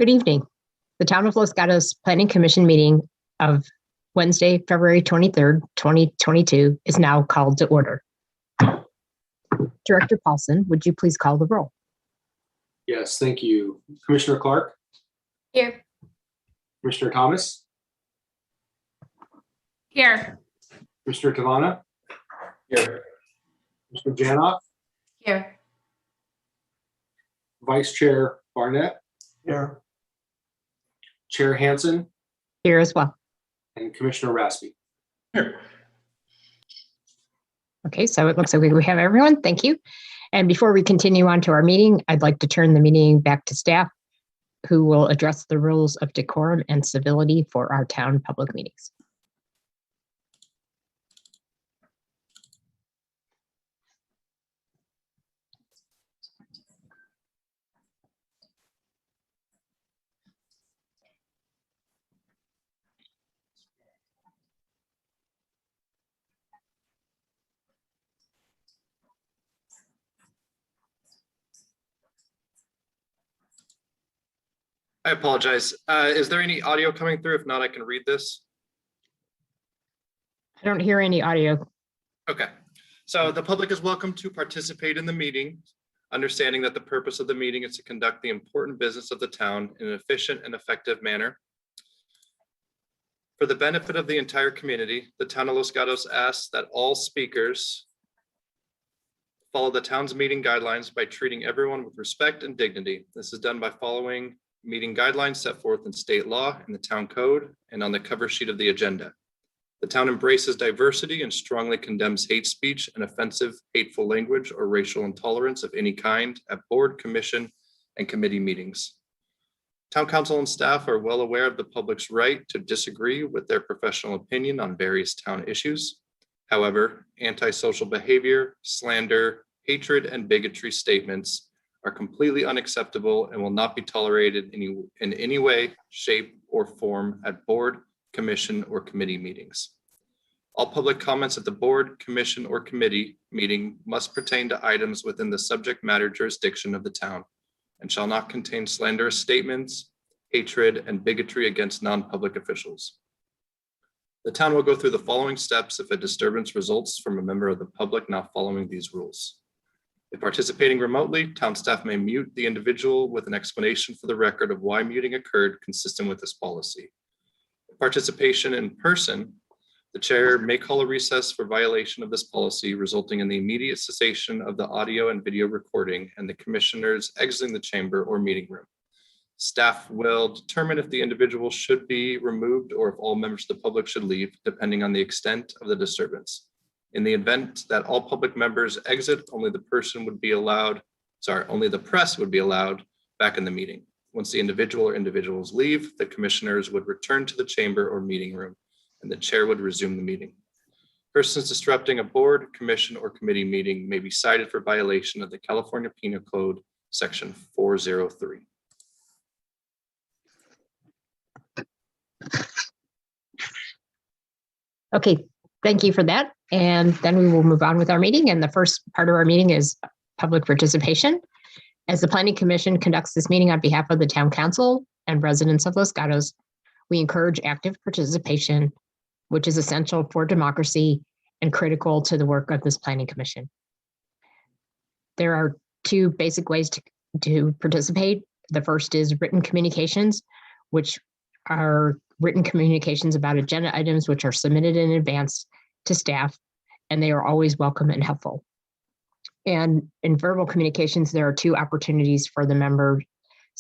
Good evening. The Town of Los Gatos Planning Commission meeting of Wednesday, February 23rd, 2022 is now called to order. Director Paulson, would you please call the roll? Yes, thank you. Commissioner Clark? Here. Commissioner Thomas? Here. Commissioner Tavana? Here. Mr. Janoff? Here. Vice Chair Barnett? Here. Chair Hansen? Here as well. And Commissioner Raspy. Here. Okay, so it looks like we have everyone. Thank you. And before we continue on to our meeting, I'd like to turn the meeting back to staff who will address the rules of decorum and civility for our town public meetings. I apologize. Is there any audio coming through? If not, I can read this. I don't hear any audio. Okay. So the public is welcome to participate in the meeting, understanding that the purpose of the meeting is to conduct the important business of the town in an efficient and effective manner. For the benefit of the entire community, the town of Los Gatos asks that all speakers follow the town's meeting guidelines by treating everyone with respect and dignity. This is done by following meeting guidelines set forth in state law, in the town code, and on the cover sheet of the agenda. The town embraces diversity and strongly condemns hate speech and offensive, hateful language or racial intolerance of any kind at board, commission, and committee meetings. Town council and staff are well aware of the public's right to disagree with their professional opinion on various town issues. However, antisocial behavior, slander, hatred, and bigotry statements are completely unacceptable and will not be tolerated in any way, shape, or form at board, commission, or committee meetings. All public comments at the board, commission, or committee meeting must pertain to items within the subject matter jurisdiction of the town and shall not contain slanderous statements, hatred, and bigotry against non-public officials. The town will go through the following steps if a disturbance results from a member of the public not following these rules. If participating remotely, town staff may mute the individual with an explanation for the record of why muting occurred consistent with this policy. If participation in person, the chair may call a recess for violation of this policy, resulting in the immediate cessation of the audio and video recording and the commissioners exiting the chamber or meeting room. Staff will determine if the individual should be removed or if all members of the public should leave, depending on the extent of the disturbance. In the event that all public members exit, only the press would be allowed back in the meeting. Once the individual or individuals leave, the commissioners would return to the chamber or meeting room, and the chair would resume the meeting. Persons disrupting a board, commission, or committee meeting may be cited for violation of the California Penal Code, Section 403. Okay, thank you for that. And then we will move on with our meeting. And the first part of our meeting is public participation. As the Planning Commission conducts this meeting on behalf of the Town Council and residents of Los Gatos, we encourage active participation, which is essential for democracy and critical to the work of this Planning Commission. There are two basic ways to participate. The first is written communications, which are written communications about agenda items which are submitted in advance to staff, and they are always welcome and helpful. And in verbal communications, there are two opportunities for the members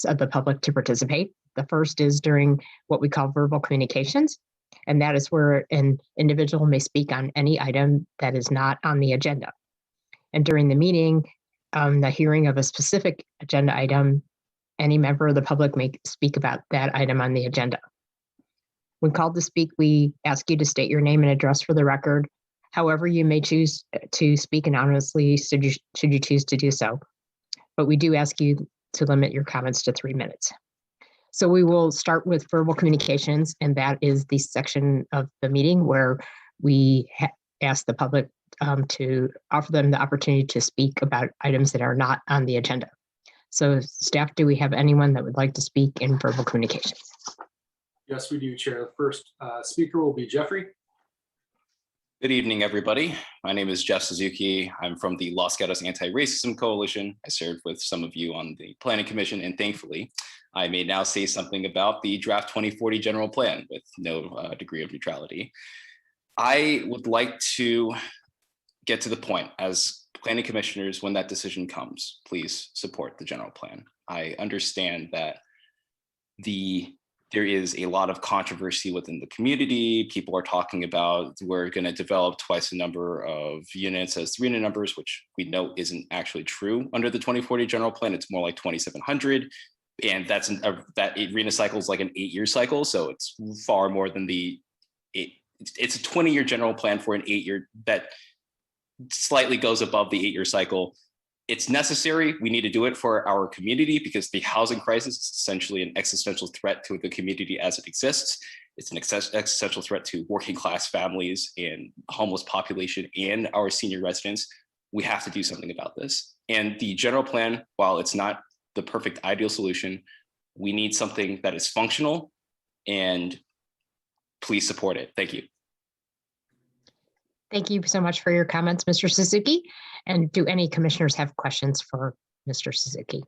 of the public to participate. The first is during what we call verbal communications, and that is where an individual may speak on any item that is not on the agenda. And during the meeting, the hearing of a specific agenda item, any member of the public may speak about that item on the agenda. When called to speak, we ask you to state your name and address for the record. However, you may choose to speak anonymously should you choose to do so. But we do ask you to limit your comments to 3 minutes. So we will start with verbal communications, and that is the section of the meeting where we ask the public to offer them the opportunity to speak about items that are not on the agenda. So staff, do we have anyone that would like to speak in verbal communications? Yes, we do, Chair. The first speaker will be Jeffrey. Good evening, everybody. My name is Jeff Suzuki. I'm from the Los Gatos Anti-Racism Coalition. I served with some of you on the Planning Commission, and thankfully, I may now say something about the draft 2040 general plan with no degree of neutrality. I would like to get to the point. As planning commissioners, when that decision comes, please support the general plan. I understand that there is a lot of controversy within the community. People are talking about we're going to develop twice the number of units as 3 unit numbers, which we know isn't actually true under the 2040 general plan. It's more like 2,700. And that RENA cycle is like an 8-year cycle. So it's far more than it's a 20-year general plan for an 8-year that slightly goes above the 8-year cycle. It's necessary. We need to do it for our community because the housing crisis is essentially an existential threat to the community as it exists. It's an existential threat to working class families and homeless population and our senior residents. We have to do something about this. And the general plan, while it's not the perfect ideal solution, we need something that is functional, and please support it. Thank you. Thank you so much for your comments, Mr. Suzuki. And do any commissioners have questions for Mr. Suzuki?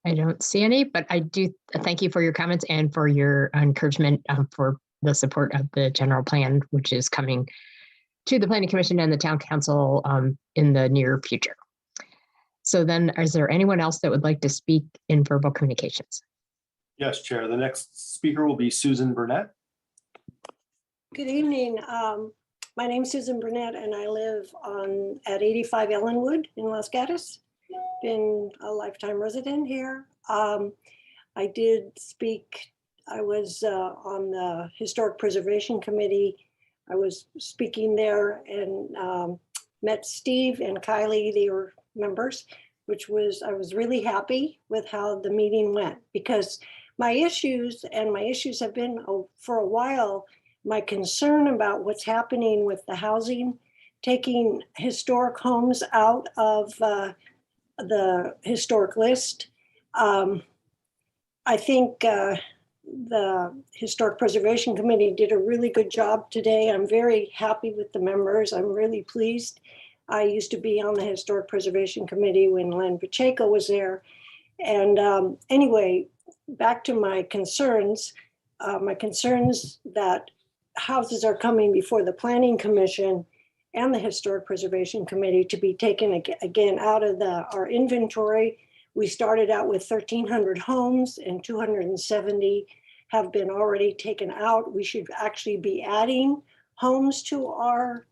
I don't see any, but I do thank you for your comments and for your encouragement for the support of the general plan, which is coming to the Planning Commission and the Town Council in the near future. So then, is there anyone else that would like to speak in verbal communications? Yes, Chair. The next speaker will be Susan Burnett. Good evening. My name's Susan Burnett, and I live at 85 Ellenwood in Los Gatos. Been a lifetime resident here. I did speak. I was on the Historic Preservation Committee. I was speaking there and met Steve and Kylie. They were members, I was really happy with how the meeting went, because my issues have been for a while, my concern about what's happening with the housing, taking historic homes out of the historic list. I think the Historic Preservation Committee did a really good job today. I'm very happy with the members. I'm really pleased. I used to be on the Historic Preservation Committee when Len Pacheco was there. And anyway, back to my concerns that houses are coming before the Planning Commission and the Historic Preservation Committee to be taken again out of our inventory. We started out with 1,300 homes and 270 have been already taken out. We should actually be adding homes to our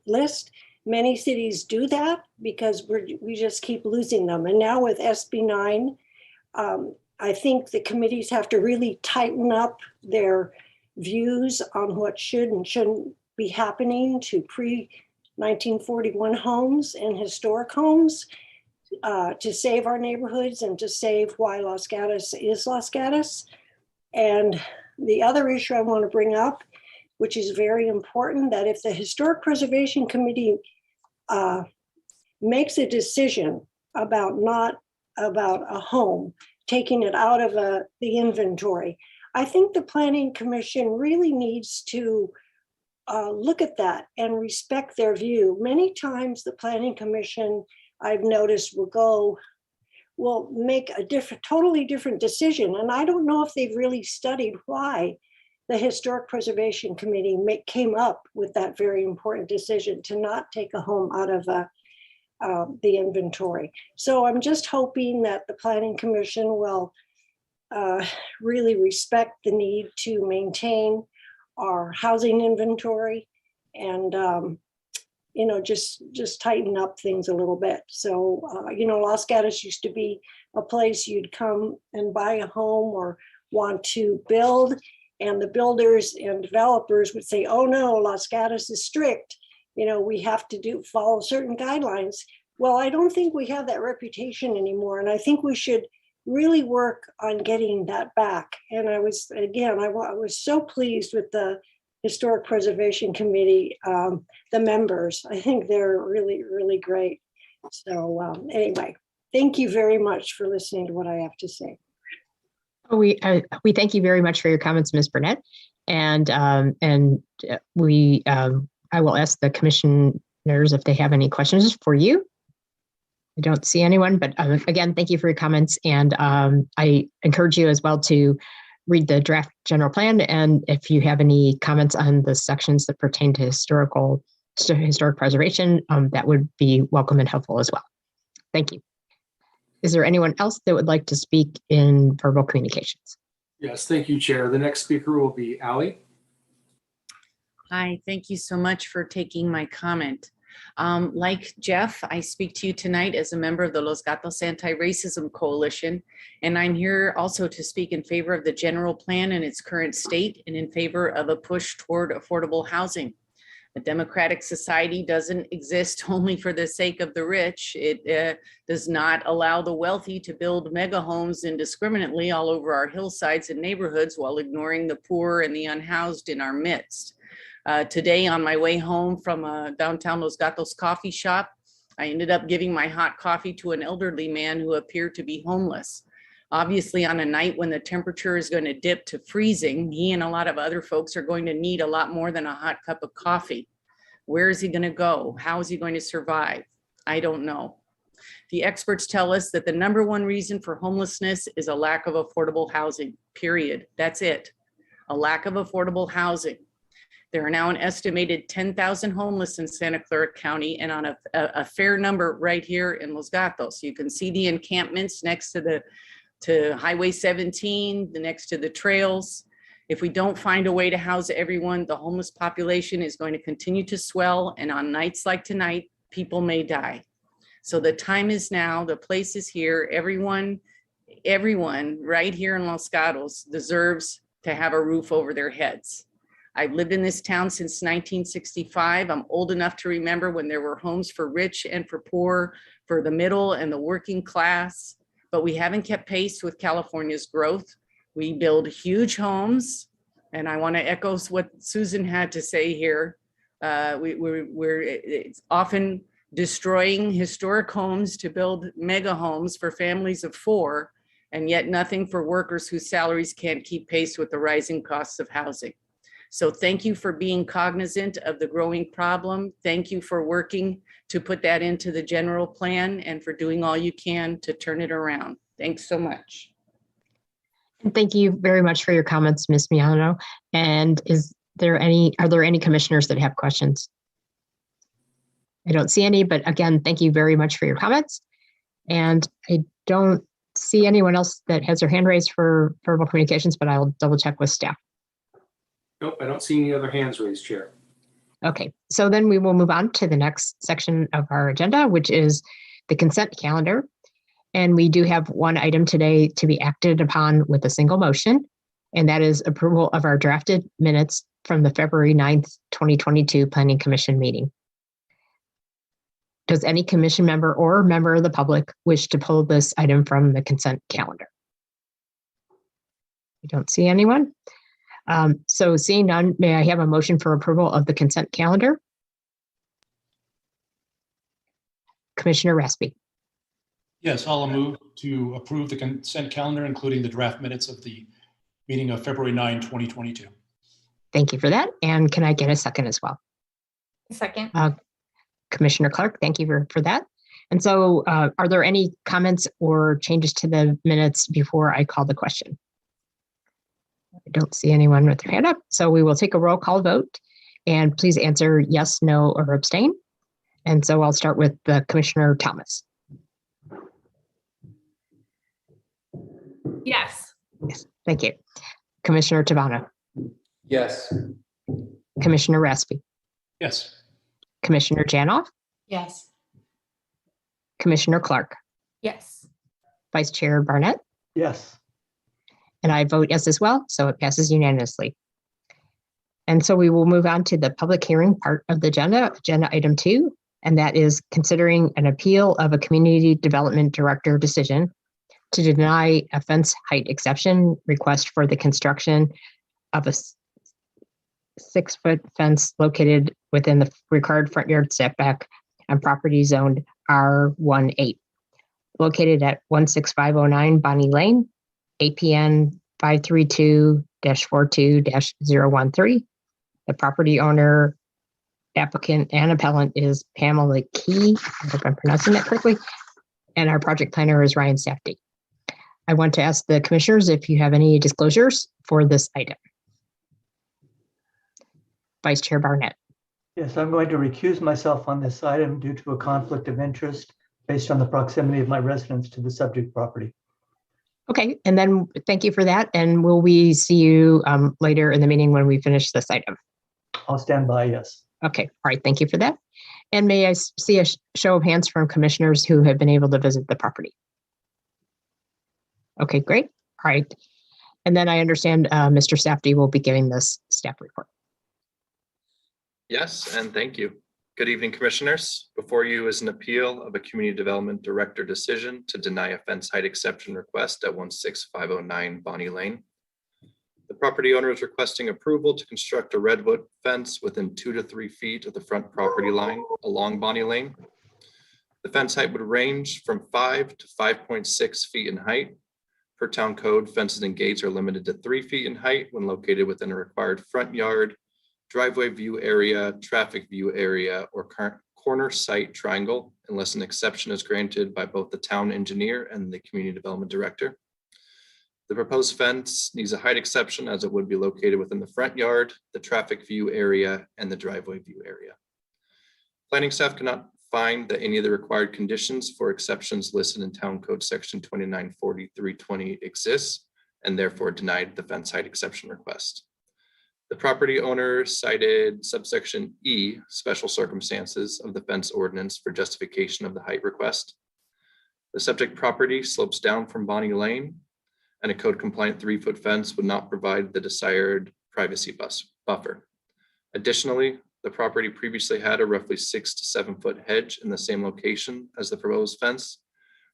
list. Many cities do that because we just keep losing them. And now with SB 9, I think the committees have to really tighten up their views on what should and shouldn't be happening to pre-1941 homes and historic homes to save our neighborhoods and to save why Los Gatos is Los Gatos. And the other issue I want to bring up, which is very important, that if the Historic Preservation Committee makes a decision about a home, taking it out of the inventory, I think the Planning Commission really needs to look at that and respect their view. Many times the Planning Commission, I've noticed, will make a totally different decision. And I don't know if they've really studied why the Historic Preservation Committee came up with that very important decision to not take a home out of the inventory. So I'm just hoping that the Planning Commission will really respect the need to maintain our housing inventory and just tighten up things a little bit. So Los Gatos used to be a place you'd come and buy a home or want to build, and the builders and developers would say, oh no, Los Gatos is strict, we have to follow certain guidelines. Well, I don't think we have that reputation anymore, and I think we should really work on getting that back. And I was so pleased with the Historic Preservation Committee, the members. I think they're really, really great. So anyway, Thank you very much for listening to what I have to say. We thank you very much for your comments, Ms. Burnett. And I will ask the commissioners if they have any questions for you. I don't see anyone, but again, thank you for your comments. And I encourage you as well to read the draft general plan. And if you have any comments on the sections that pertain to historic preservation, that would be welcome and helpful as well. Thank you. Is there anyone else that would like to speak in verbal communications? Yes, thank you, Chair. The next speaker will be Ally. Hi, thank you so much for taking my comment. Like Jeff, I speak to you tonight as a member of the Los Gatos Anti-Racism Coalition, and I'm here also to speak in favor of the general plan in its current state and in favor of a push toward affordable housing. A democratic society doesn't exist only for the sake of the rich. It does not allow the wealthy to build mega homes indiscriminately all over our hillsides and neighborhoods while ignoring the poor and the unhoused in our midst. Today, on my way home from a downtown Los Gatos coffee shop, I ended up giving my hot coffee to an elderly man who appeared to be homeless. Obviously, on a night when the temperature is going to dip to freezing, he and a lot of other folks are going to need a lot more than a hot cup of coffee. Where is he going to go? How is he going to survive? I don't know. The experts tell us that the #1 reason for homelessness is a lack of affordable housing, period. That's it. A lack of affordable housing. There are now an estimated 10,000 homeless in Santa Clara County and on a fair number right here in Los Gatos. You can see the encampments next to Highway 17, next to the trails. If we don't find a way to house everyone, the homeless population is going to continue to swell, and on nights like tonight, people may die. So the time is now, the place is here. Everyone right here in Los Gatos deserves to have a roof over their heads. I've lived in this town since 1965. I'm old enough to remember when there were homes for rich and for poor, for the middle and the working class, but we haven't kept pace with California's growth. We build huge homes, and I want to echo what Susan had to say here. We're often destroying historic homes to build mega homes for families of 4, and yet nothing for workers whose salaries can't keep pace with the rising costs of housing. So thank you for being cognizant of the growing problem. Thank you for working to put that into the general plan and for doing all you can to turn it around. Thanks so much. And thank you very much for your comments, Ms. Miano. And are there any commissioners that have questions? I don't see any, but again, thank you very much for your comments. And I don't see anyone else that has their hand raised for verbal communications, but I'll double check with staff. Nope, I don't see any other hands raised, Chair. Okay, so then we will move on to the next section of our agenda, which is the consent calendar. And we do have one item today to be acted upon with a single motion, and that is approval of our drafted minutes from the February 9th, 2022 Planning Commission meeting. Does any commission member or member of the public wish to pull this item from the consent calendar? I don't see anyone. So seeing none, may I have a motion for approval of the consent calendar? Commissioner Raspy. Yes, I'll move to approve the consent calendar, including the draft minutes of the meeting of February 9, 2022. Thank you for that. And can I get a second as well? Second. Commissioner Clark, thank you for that. And so are there any comments or changes to the minutes before I call the question? I don't see anyone with their hand up, so we will take a roll call vote, and please answer yes, no, or abstain. And so I'll start with Commissioner Thomas. Yes. Yes, thank you. Commissioner Tabano. Yes. Commissioner Raspy. Yes. Commissioner Janoff. Yes. Commissioner Clark. Yes. Vice Chair Barnett. Yes. And I vote yes as well, so it passes unanimously. And so we will move on to the public hearing part of the agenda item 2, and that is considering an appeal of a community development director decision to deny a fence height exception request for the construction of a 6-foot fence located within the required front yard setback on property zoned R18. located at 16509 Bonnie Lane, APN 532-42-013. The property owner, applicant, and appellant is Pamela Key. I hope I'm pronouncing that correctly. And our project planner is Ryan Safdie. I want to ask the commissioners if you have any disclosures for this item. Vice Chair Barnett. Yes, I'm going to recuse myself on this item due to a conflict of interest based on the proximity of my residence to the subject property. Okay, and then thank you for that. And will we see you later in the meeting when we finish this item? I'll stand by, yes. Okay, all right, thank you for that. And may I see a show of hands from commissioners who have been able to visit the property? Okay, great. All right. And then I understand Mr. Safdie will be giving this staff report. Yes, and thank you. Good evening, commissioners. Before you is an appeal of a community development director decision to deny a fence height exception request at 16509 Bonnie Lane. The property owner is requesting approval to construct a redwood fence within 2 to 3 feet of the front property line along Bonnie Lane. The fence height would range from 5 to 5.6 feet in height. Per town code, fences and gates are limited to 3 feet in height when located within a required front yard, driveway view area, traffic view area, or corner site triangle, unless an exception is granted by both the town engineer and the community development director. The proposed fence needs a height exception as it would be located within the front yard, the traffic view area, and the driveway view area. Planning staff cannot find that any of the required conditions for exceptions listed in Town Code Section 2940-320 exists, and therefore denied the fence height exception request. The property owner cited subsection E, special circumstances of the fence ordinance for justification of the height request. The subject property slopes down from Bonnie Lane, and a code compliant 3-foot fence would not provide the desired privacy buffer. Additionally, the property previously had a roughly 6 to 7 foot hedge in the same location as the proposed fence,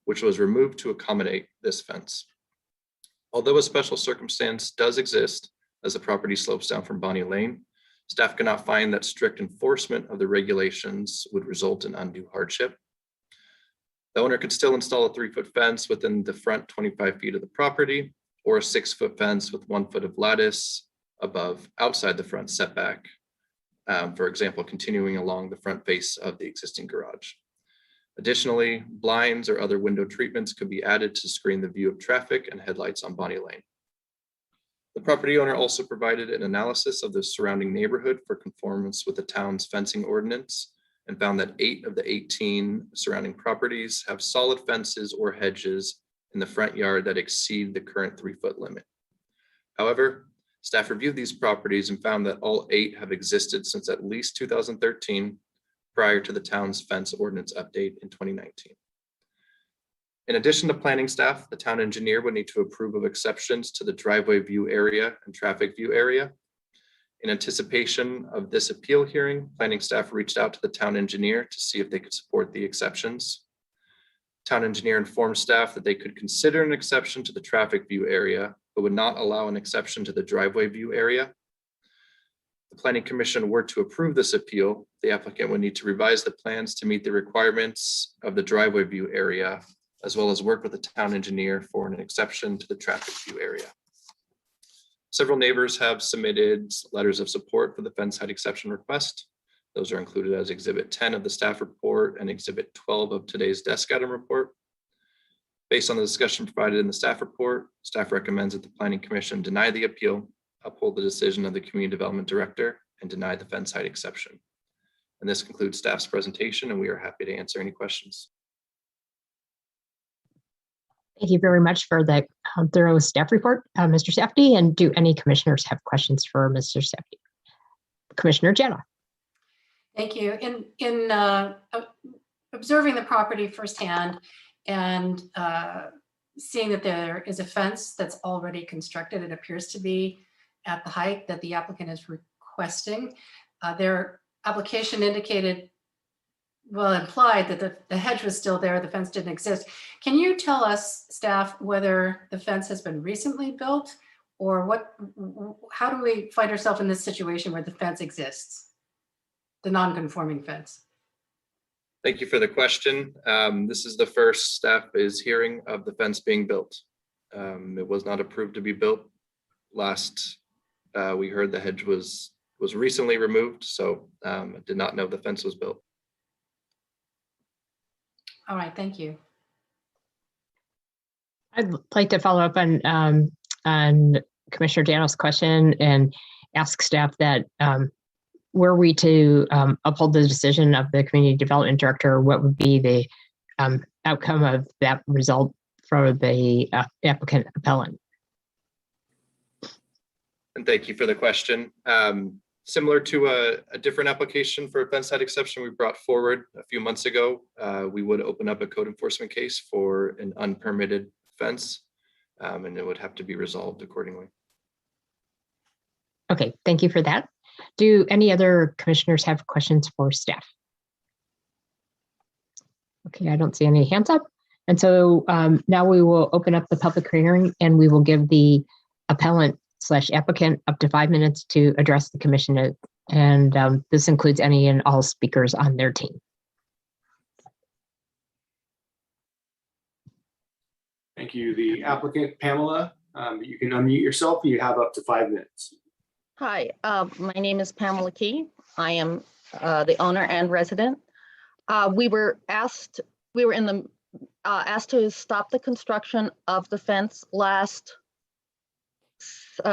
which was removed to accommodate this fence. Although a special circumstance does exist as the property slopes down from Bonnie Lane, staff cannot find that strict enforcement of the regulations would result in undue hardship. The owner could still install a 3-foot fence within the front 25 feet of the property, or a 6-foot fence with 1 foot of lattice above outside the front setback. For example, continuing along the front face of the existing garage. Additionally, blinds or other window treatments could be added to screen the view of traffic and headlights on Bonnie Lane. The property owner also provided an analysis of the surrounding neighborhood for conformance with the town's fencing ordinance and found that 8 of the 18 surrounding properties have solid fences or hedges in the front yard that exceed the current 3-foot limit. However, staff reviewed these properties and found that all 8 have existed since at least 2013, prior to the town's fence ordinance update in 2019. In addition to planning staff, the town engineer would need to approve of exceptions to the driveway view area and traffic view area. In anticipation of this appeal hearing, planning staff reached out to the town engineer to see if they could support the exceptions. Town engineer informed staff that they could consider an exception to the traffic view area, but would not allow an exception to the driveway view area. The Planning Commission were to approve this appeal, the applicant would need to revise the plans to meet the requirements of the driveway view area, as well as work with the town engineer for an exception to the traffic view area. Several neighbors have submitted letters of support for the fence height exception request. Those are included as Exhibit 10 of the staff report and Exhibit 12 of today's desk item report. Based on the discussion provided in the staff report, staff recommends that the Planning Commission deny the appeal, uphold the decision of the Community Development Director, and deny the fence height exception. And this concludes staff's presentation, and we are happy to answer any questions. Thank you very much for the thorough staff report, Mr. Safdie. And do any commissioners have questions for Mr. Safdie? Commissioner Jetta. Thank you. In observing the property firsthand and seeing that there is a fence that's already constructed, it appears to be at the height that the applicant is requesting. Their application indicated, well, implied that the hedge was still there, the fence didn't exist. Can you tell us, staff, whether the fence has been recently built, or how do we find ourselves in this situation where the fence exists, the non-conforming fence? Thank you for the question. This is the first staff is hearing of the fence being built. It was not approved to be built. Last we heard the hedge was recently removed, so I did not know the fence was built. All right, thank you. I'd like to follow up on Commissioner Gatos' question and ask staff that were we to uphold the decision of the community development director, what would be the outcome of that result for the applicant appellant? And thank you for the question. Similar to a different application for a fence height exception we brought forward a few months ago, we would open up a code enforcement case for an unpermitted fence, and it would have to be resolved accordingly. Okay, thank you for that. Do any other commissioners have questions for staff? Okay, I don't see any hands up. And so now we will open up the public hearing and we will give the appellant / applicant up to 5 minutes to address the commission. And this includes any and all speakers on their team. Thank you. The applicant, Pamela, you can unmute yourself. You have up to 5 minutes. Hi, my name is Pamela Key. I am the owner and resident. We were asked to stop the construction of the fence last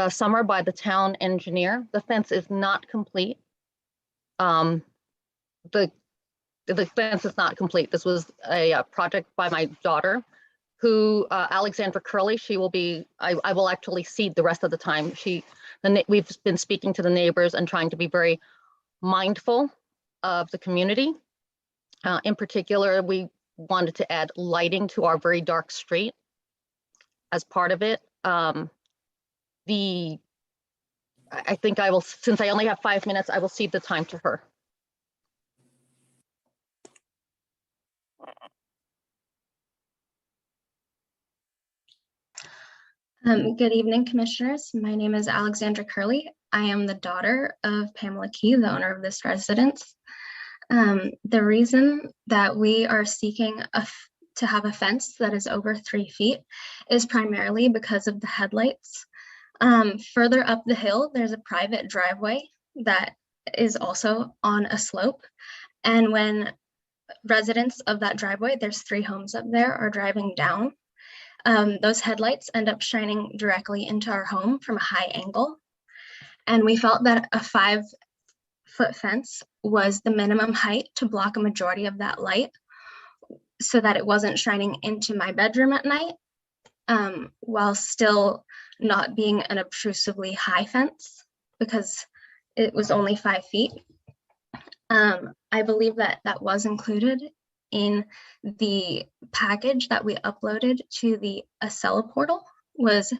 summer by the town engineer. The fence is not complete. The fence is not complete. This was a project by my daughter, who Alexandra Curley. She will be. I will actually seed the rest of the time. We've been speaking to the neighbors and trying to be very mindful of the community. In particular, we wanted to add lighting to our very dark street as part of it. I think I will, since I only have 5 minutes, I will cede the time to her. Good evening, commissioners. My name is Alexandra Curley. I am the daughter of Pamela Key, the owner of this residence. The reason that we are seeking to have a fence that is over 3 feet is primarily because of the headlights. Further up the hill, there's a private driveway that is also on a slope. And when residents of that driveway, there's 3 homes up there, are driving down, those headlights end up shining directly into our home from a high angle. And we felt that a 5-foot fence was the minimum height to block a majority of that light so that it wasn't shining into my bedroom at night, while still not being an obtrusively high fence because it was only 5 feet. I believe that that was included in the package that we uploaded to the Acela portal, was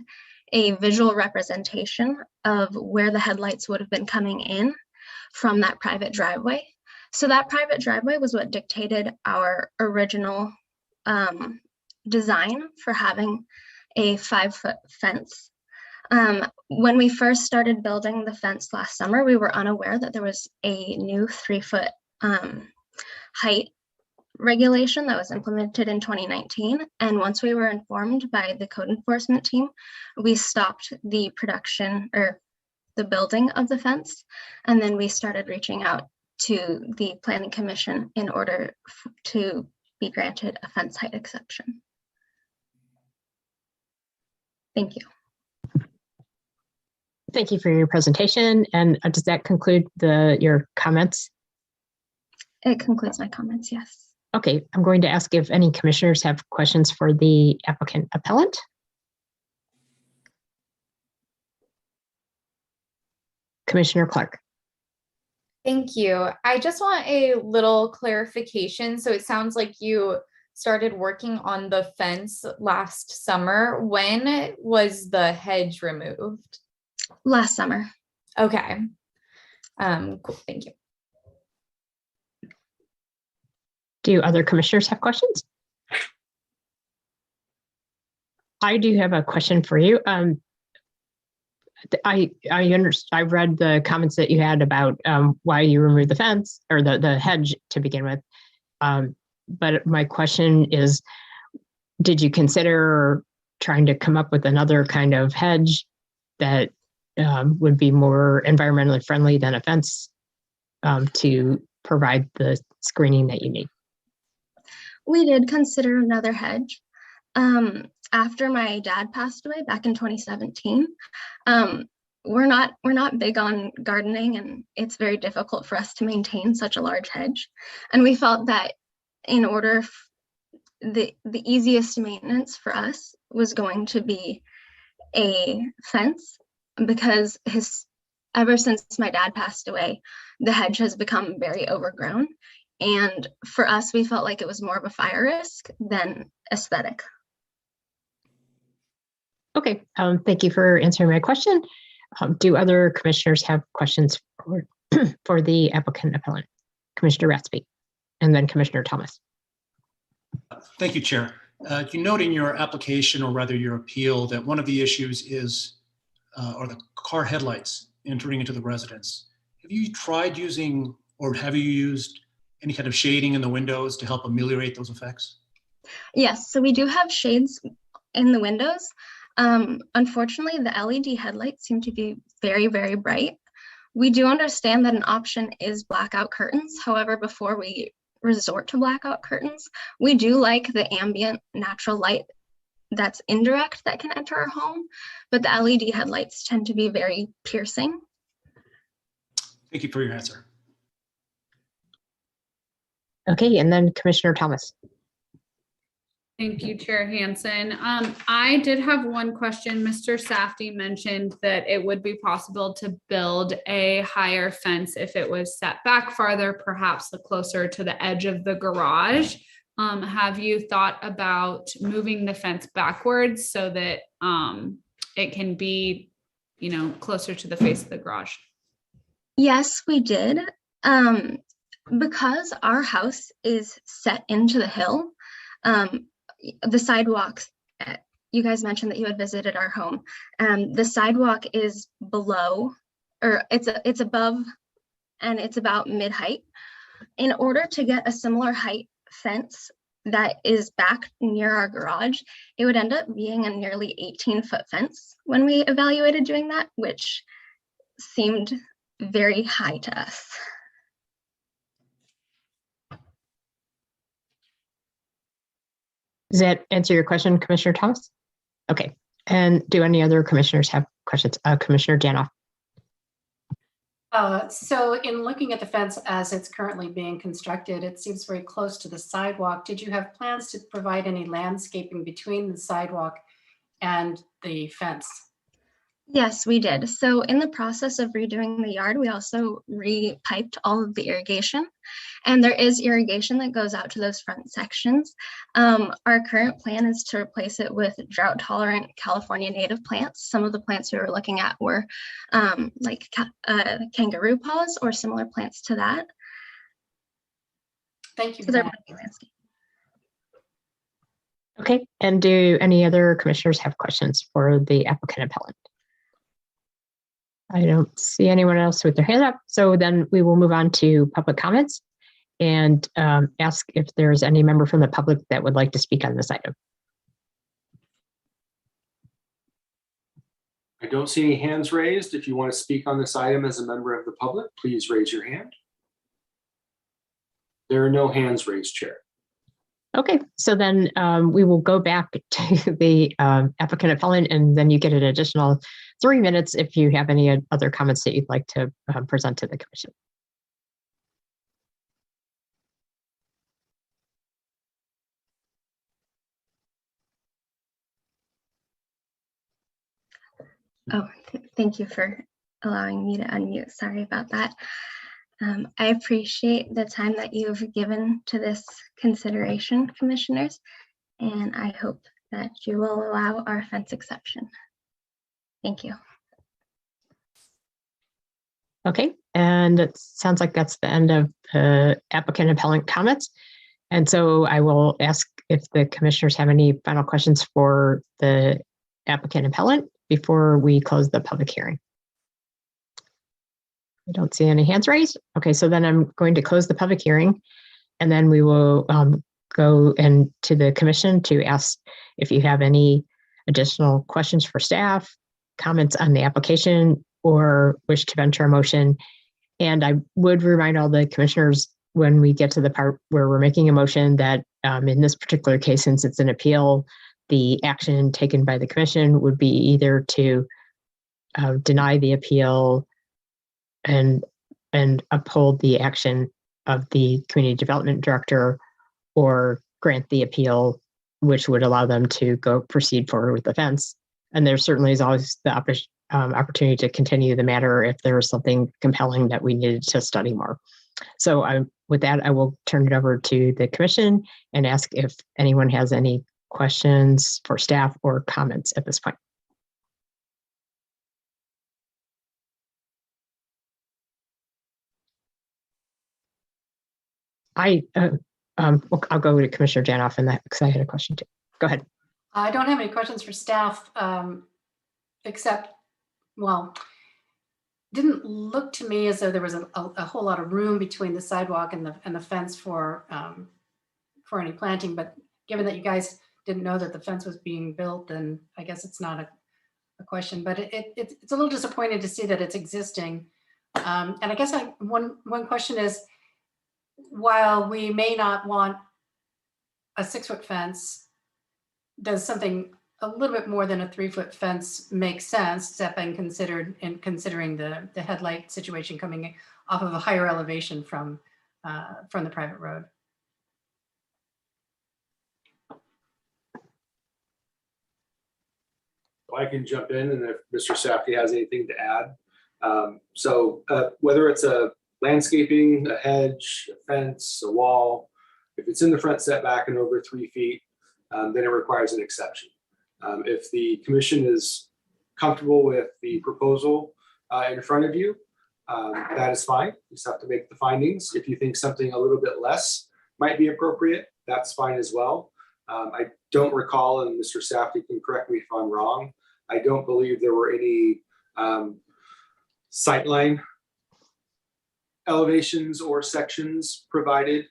a visual representation of where the headlights would have been coming in from that private driveway. So that private driveway was what dictated our original design for having a 5-foot fence. When we first started building the fence last summer, we were unaware that there was a new 3-foot height regulation that was implemented in 2019. And once we were informed by the code enforcement team, we stopped the production or the building of the fence. And then we started reaching out to the planning commission in order to be granted a fence height exception. Thank you. Thank you for your presentation. And does that conclude your comments? It concludes my comments, yes. Okay, I'm going to ask if any commissioners have questions for the applicant appellant. Commissioner Clark. Thank you. I just want a little clarification. So it sounds like you started working on the fence last summer. When was the hedge removed? Last summer. Okay. Cool. Thank you. Do other commissioners have questions? I do have a question for you. I read the comments that you had about why you removed the fence or the hedge to begin with. But my question is, did you consider trying to come up with another kind of hedge that would be more environmentally friendly than a fence to provide the screening that you need? We did consider another hedge. After my dad passed away back in 2017, we're not big on gardening, and it's very difficult for us to maintain such a large hedge. And we felt that in order, the easiest maintenance for us was going to be a fence, because ever since my dad passed away, the hedge has become very overgrown. And for us, we felt like it was more of a fire risk than aesthetic. Okay, thank you for answering my question. Do other commissioners have questions for the applicant appellant? Commissioner Ratsby, and then Commissioner Thomas. Thank you, Chair. You note in your application, or rather your appeal, that one of the issues is are the car headlights entering into the residence. Have you tried using, or have you used any kind of shading in the windows to help ameliorate those effects? Yes, so we do have shades in the windows. Unfortunately, the LED headlights seem to be very, very bright. We do understand that an option is blackout curtains. However, before we resort to blackout curtains, we do like the ambient natural light that's indirect that can enter our home, but the LED headlights tend to be very piercing. Thank you for your answer. Okay, and then Commissioner Thomas. Thank you, Chair Hansen. I did have one question. Mr. Safdie mentioned that it would be possible to build a higher fence if it was set back farther, perhaps closer to the edge of the garage. Have you thought about moving the fence backwards so that it can be, closer to the face of the garage? Yes, we did. Because our house is set into the hill, the sidewalks, you guys mentioned that you had visited our home. The sidewalk is below, or it's above, and it's about mid-height. In order to get a similar height fence that is back near our garage, it would end up being a nearly 18-foot fence when we evaluated doing that, which seemed very high to us. Does that answer your question, Commissioner Thomas? Okay, and do any other commissioners have questions? Commissioner Janoff. So in looking at the fence as it's currently being constructed, it seems very close to the sidewalk. Did you have plans to provide any landscaping between the sidewalk and the fence? Yes, we did. So in the process of redoing the yard, we also re-piped all of the irrigation, and there is irrigation that goes out to those front sections. Our current plan is to replace it with drought-tolerant California native plants. Some of the plants we were looking at were like kangaroo paws or similar plants to that. Thank you. So there would be landscape. Okay, and do any other commissioners have questions for the applicant appellant? I don't see anyone else with their hand up. So then we will move on to public comments and ask if there's any member from the public that would like to speak on this item. I don't see any hands raised. If you want to speak on this item as a member of the public, please raise your hand. There are no hands raised, Chair. Okay, so then we will go back to the applicant appellant, and then you get an additional 3 minutes if you have any other comments that you'd like to present to the commission. Oh, thank you for allowing me to unmute. Sorry about that. I appreciate the time that you've given to this consideration, commissioners, and I hope that you will allow our fence exception. Thank you. Okay, and it sounds like that's the end of the applicant appellant comments. And so I will ask if the commissioners have any final questions for the applicant appellant before we close the public hearing. I don't see any hands raised. Okay, so then I'm going to close the public hearing. And then we will go into the commission to ask if you have any additional questions for staff, comments on the application, or wish to venture a motion. And I would remind all the commissioners when we get to the part where we're making a motion that in this particular case, since it's an appeal, the action taken by the commission would be either to deny the appeal and uphold the action of the community development director, or grant the appeal, which would allow them to go proceed forward with the fence. And there certainly is always the opportunity to continue the matter if there is something compelling that we needed to study more. So with that, I will turn it over to the commission and ask if anyone has any questions for staff or comments at this point. I'll go to Commissioner Janoff in that because I had a question too. Go ahead. I don't have any questions for staff, except, well, didn't look to me as though there was a whole lot of room between the sidewalk and the fence for any planting. But given that you guys didn't know that the fence was being built, then I guess it's not a question. But it's a little disappointing to see that it's existing. And I guess one question is, while we may not want a 6-foot fence, does something a little bit more than a 3-foot fence make sense, except being considered in considering the headlight situation coming off of a higher elevation from the private road? I can jump in, and if Mr. Safdie has anything to add. So whether it's a landscaping, a hedge, a fence, a wall, if it's in the front setback and over 3 feet, then it requires an exception. If the commission is comfortable with the proposal in front of you, that is fine. You just have to make the findings. If you think something a little bit less might be appropriate, that's fine as well. I don't recall, and Mr. Safdie can correct me if I'm wrong, I don't believe there were any sightline elevations or sections provided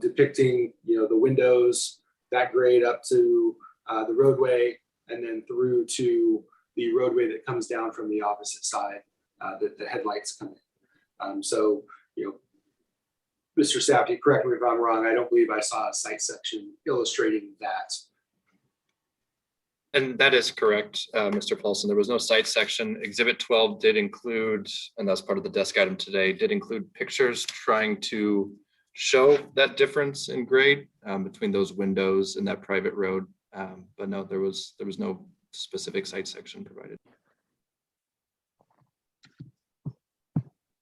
depicting, the windows, that grade up to the roadway, and then through to the roadway that comes down from the opposite side that the headlights come in. So, Mr. Safdie, correct me if I'm wrong, I don't believe I saw a site section illustrating that. And that is correct, Mr. Paulson. There was no site section. Exhibit 12 did include, and that's part of the desk item today, did include pictures trying to show that difference in grade between those windows and that private road. But no, there was no specific site section provided.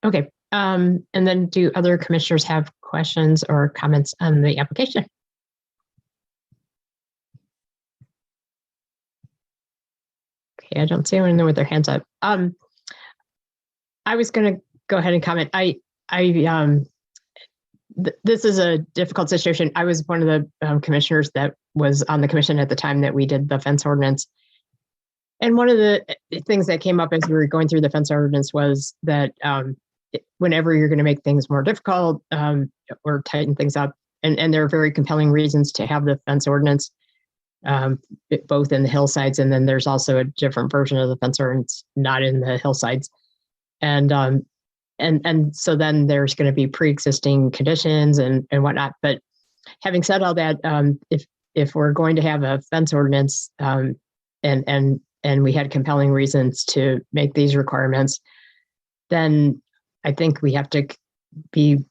Okay. And then do other commissioners have questions or comments on the application? Okay, I don't see anyone with their hands up. I was going to go ahead and comment. This is a difficult situation. I was one of the commissioners that was on the commission at the time that we did the fence ordinance. And one of the things that came up as we were going through the fence ordinance was that whenever you're going to make things more difficult or tighten things up, and there are very compelling reasons to have the fence ordinance, both in the hillsides, and then there's also a different version of the fence ordinance not in the hillsides. And so then there's going to be pre-existing conditions and whatnot. But having said all that, if we're going to have a fence ordinance and we had compelling reasons to make these requirements, then I think we have to be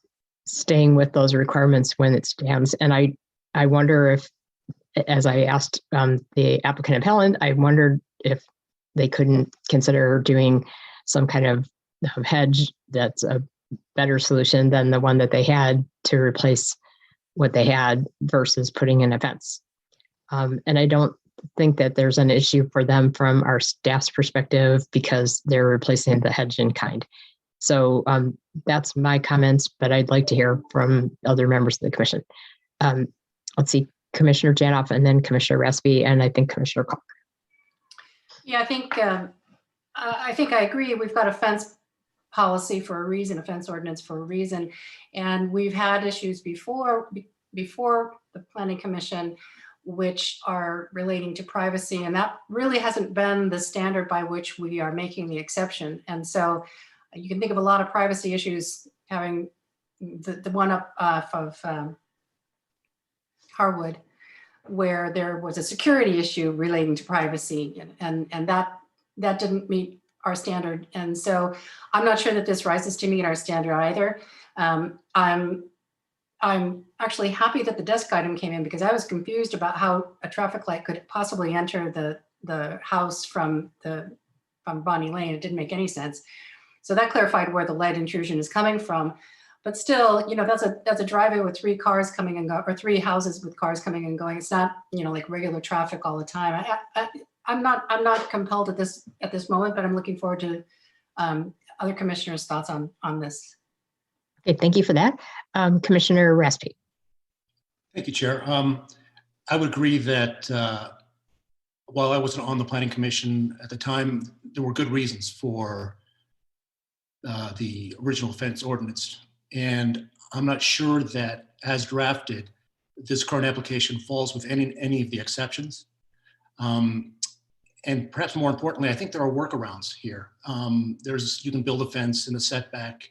staying with those requirements when it stands. And I wonder if, as I asked the applicant appellant, I wondered if they couldn't consider doing some kind of hedge that's a better solution than the one that they had to replace what they had versus putting in a fence. And I don't think that there's an issue for them from our staff's perspective because they're replacing the hedge in kind. So that's my comments, but I'd like to hear from other members of the commission. Let's see, Commissioner Janoff and then Commissioner Raspy, and I think Commissioner Clark. Yeah, I think I agree. We've got a fence policy for a reason, a fence ordinance for a reason. And we've had issues before the Planning Commission, which are relating to privacy. And that really hasn't been the standard by which we are making the exception. And so you can think of a lot of privacy issues, having the one up off of Harwood, where there was a security issue relating to privacy, and that didn't meet our standard. And so I'm not sure that this rises to meet our standard either. I'm actually happy that the desk item came in, because I was confused about how a traffic light could possibly enter the house from Bonnie Lane. It didn't make any sense. So that clarified where the light intrusion is coming from. But still, that's a driveway with 3 cars coming and go, or 3 houses with cars coming and going. It's not, like regular traffic all the time. I'm not compelled at this moment, but I'm looking forward to other commissioners' thoughts on this. Okay, thank you for that. Commissioner Raspi. Thank you, Chair. I would agree that while I wasn't on the Planning Commission at the time, there were good reasons for the original fence ordinance. And I'm not sure that, as drafted, this current application falls within any of the exceptions. And perhaps more importantly, I think there are workarounds here. You can build a fence in a setback.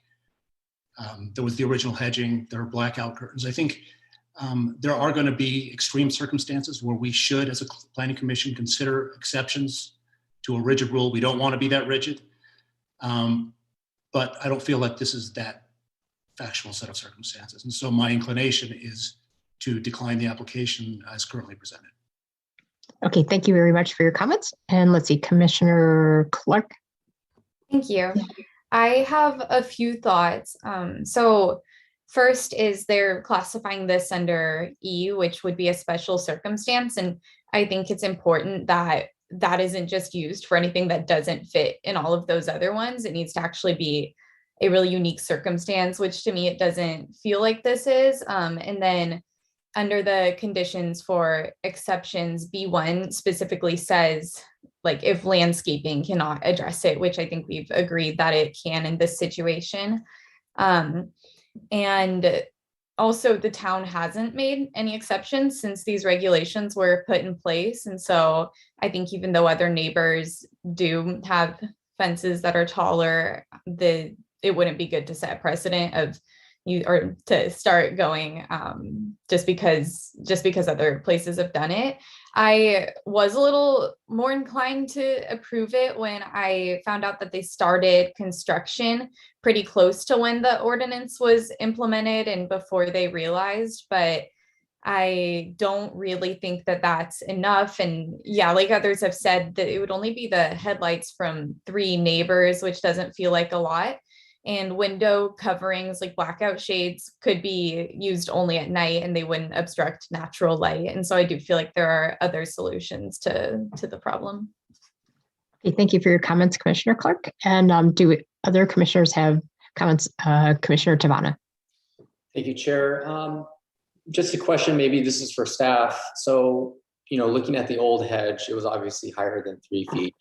There was the original hedging. There are blackout curtains. I think there are going to be extreme circumstances where we should, as a Planning Commission, consider exceptions to a rigid rule. We don't want to be that rigid. But I don't feel like this is that factual set of circumstances. And so my inclination is to decline the application as currently presented. Okay, thank you very much for your comments. And let's see, Commissioner Clark. Thank you. I have a few thoughts. So first is they're classifying this under E, which would be a special circumstance. And I think it's important that that isn't just used for anything that doesn't fit in all of those other ones. It needs to actually be a really unique circumstance, which to me, it doesn't feel like this is. And then under the conditions for exceptions, B1 specifically says, like, if landscaping cannot address it, which I think we've agreed that it can in this situation. And also the town hasn't made any exceptions since these regulations were put in place. And so I think even though other neighbors do have fences that are taller, it wouldn't be good to set a precedent of or to start going just because other places have done it. I was a little more inclined to approve it when I found out that they started construction pretty close to when the ordinance was implemented and before they realized, but I don't really think that that's enough. And yeah, like others have said, that it would only be the headlights from 3 neighbors, which doesn't feel like a lot. And window coverings like blackout shades could be used only at night and they wouldn't obstruct natural light. And so I do feel like there are other solutions to the problem. Okay, thank you for your comments, Commissioner Clark. And do other commissioners have comments? Commissioner Tavana. Thank you, Chair. Just a question, maybe this is for staff. So, looking at the old hedge, it was obviously higher than 3 feet.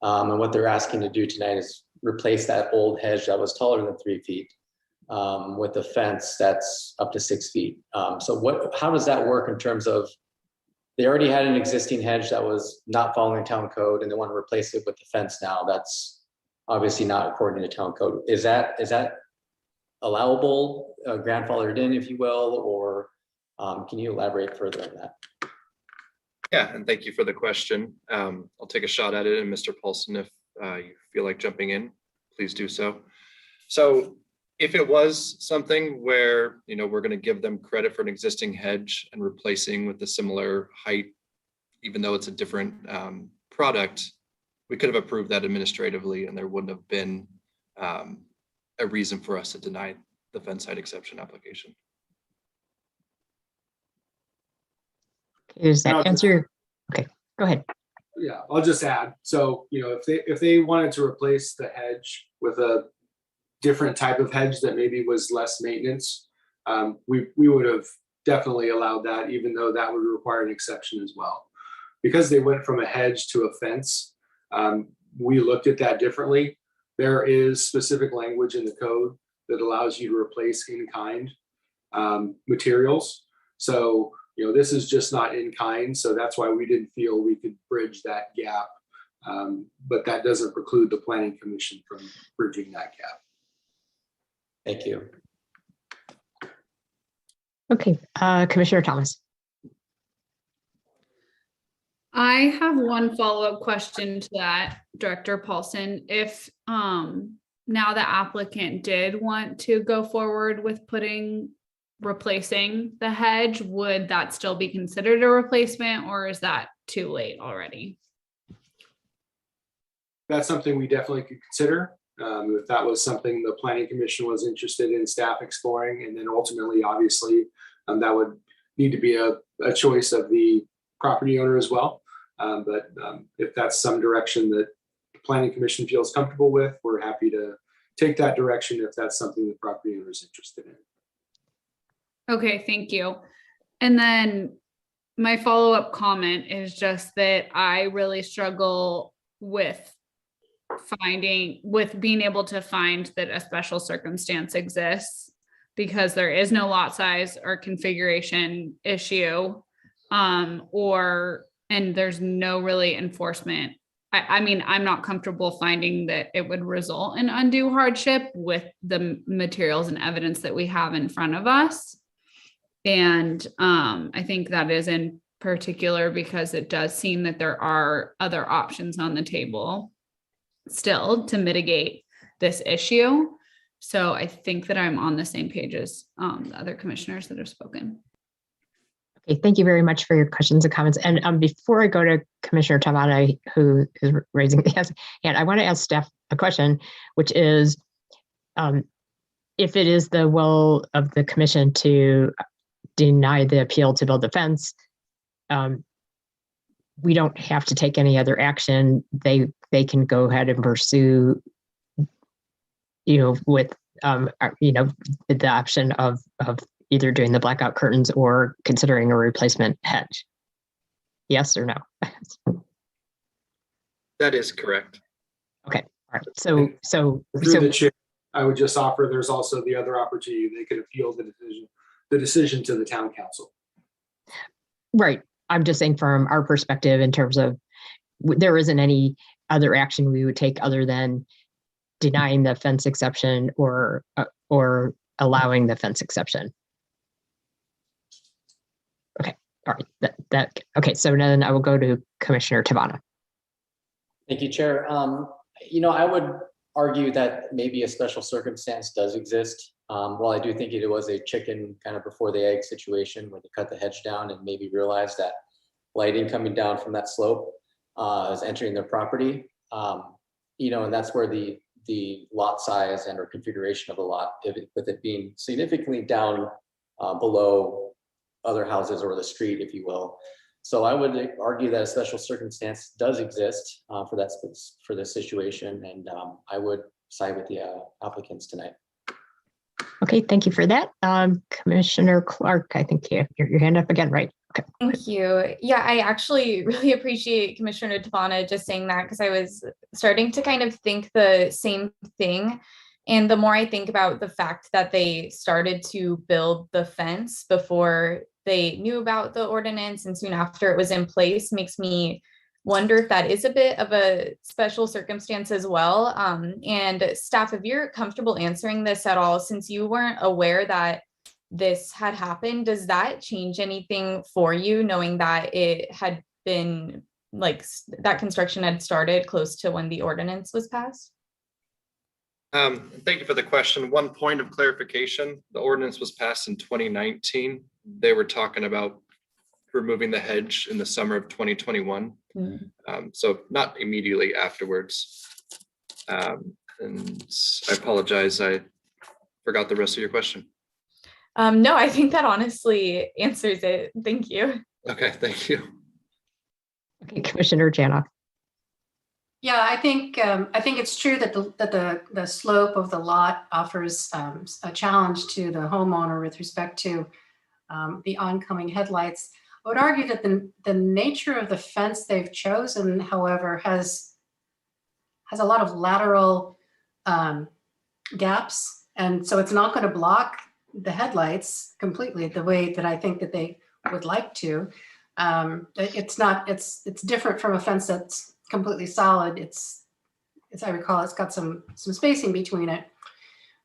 And what they're asking to do tonight is replace that old hedge that was taller than 3 feet with a fence that's up to 6 feet. So how does that work in terms of, they already had an existing hedge that was not following town code and they want to replace it with the fence now? That's obviously not according to town code. Is that allowable, grandfathered in, if you will, or can you elaborate further on that? Yeah, and thank you for the question. I'll take a shot at it, and Mr. Paulson, if you feel like jumping in, please do so. So if it was something where, we're going to give them credit for an existing hedge and replacing with a similar height, even though it's a different product, we could have approved that administratively and there wouldn't have been a reason for us to deny the fence height exception application. Does that answer? Okay, go ahead. Yeah, I'll just add. So, if they wanted to replace the hedge with a different type of hedge that maybe was less maintenance, we would have definitely allowed that, even though that would require an exception as well. Because they went from a hedge to a fence, we looked at that differently. There is specific language in the code that allows you to replace in-kind materials. So, this is just not in kind. So that's why we didn't feel we could bridge that gap. But that doesn't preclude the Planning Commission from bridging that gap. Thank you. Okay, Commissioner Thomas. I have one follow-up question to that, Director Paulson. If now the applicant did want to go forward with replacing the hedge, would that still be considered a replacement, or is that too late already? That's something we definitely could consider. If that was something the Planning Commission was interested in staff exploring, and then ultimately, obviously, that would need to be a choice of the property owner as well. But if that's some direction that the Planning Commission feels comfortable with, we're happy to take that direction if that's something the property owner is interested in. Okay, thank you. And then my follow-up comment is just that I really struggle with being able to find that a special circumstance exists, because there is no lot size or configuration issue, and there's no really enforcement. I mean, I'm not comfortable finding that it would result in undue hardship with the materials and evidence that we have in front of us. And I think that is in particular because it does seem that there are other options on the table still to mitigate this issue. So I think that I'm on the same page as the other commissioners that have spoken. Okay, thank you very much for your questions and comments. And before I go to Commissioner Tabata, who is raising the hand, I want to ask staff a question, which is, if it is the will of the commission to deny the appeal to build the fence, we don't have to take any other action. They can go ahead and pursue, with the option of either doing the blackout curtains or considering a replacement hedge. Yes or no? That is correct. Okay. All right. So through the chair, I would just offer there's also the other opportunity. They could appeal the decision to the town council. Right. I'm just saying from our perspective in terms of there isn't any other action we would take other than denying the fence exception or allowing the fence exception. Okay. All right. Okay. So then I will go to Commissioner Tabana. Thank you, Chair. I would argue that maybe a special circumstance does exist. While I do think it was a chicken kind of before the egg situation where they cut the hedge down and maybe realized that lighting coming down from that slope is entering their property. And that's where the lot size and or configuration of the lot, with it being significantly down below other houses or the street, if you will. So I would argue that a special circumstance does exist for this situation, and I would side with the applicants tonight. Okay, thank you for that. Commissioner Clark, I think you have your hand up again, right? Okay. Thank you. Yeah, I actually really appreciate Commissioner Tabana just saying that, because I was starting to kind of think the same thing. And the more I think about the fact that they started to build the fence before they knew about the ordinance and soon after it was in place, makes me wonder if that is a bit of a special circumstance as well. And staff, if you're comfortable answering this at all, since you weren't aware that this had happened, does that change anything for you, knowing that it had been that construction had started close to when the ordinance was passed? Thank you for the question. One point of clarification, the ordinance was passed in 2019. They were talking about removing the hedge in the summer of 2021. So not immediately afterwards. And I apologize, I forgot the rest of your question. No, I think that honestly answers it. Thank you. Okay, thank you. Okay, Commissioner Janoff. Yeah, I think it's true that the slope of the lot offers a challenge to the homeowner with respect to the oncoming headlights. I would argue that the nature of the fence they've chosen, however, has a lot of lateral gaps. And so it's not going to block the headlights completely the way that I think that they would like to. It's different from a fence that's completely solid. It's, as I recall, it's got some spacing between it.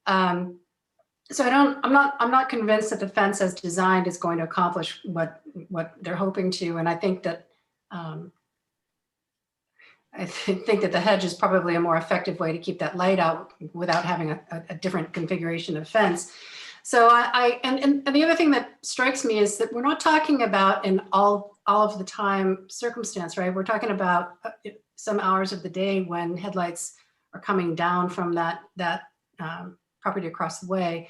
So I'm not convinced that the fence as designed is going to accomplish what they're hoping to. And I think that the hedge is probably a more effective way to keep that light out without having a different configuration of fence. So and the other thing that strikes me is that we're not talking about an all of the time circumstance, right? We're talking about some hours of the day when headlights are coming down from that property across the way.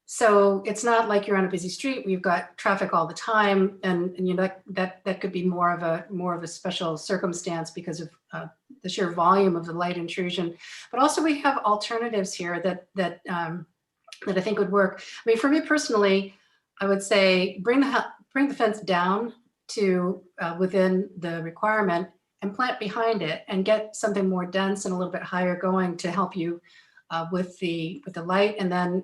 So it's not like you're on a busy street where you've got traffic all the time, and you know that could be more of a special circumstance because of the sheer volume of the light intrusion. But also we have alternatives here that I think would work. I mean, for me personally, I would say bring the fence down to within the requirement and plant behind it and get something more dense and a little bit higher going to help you with the light, and then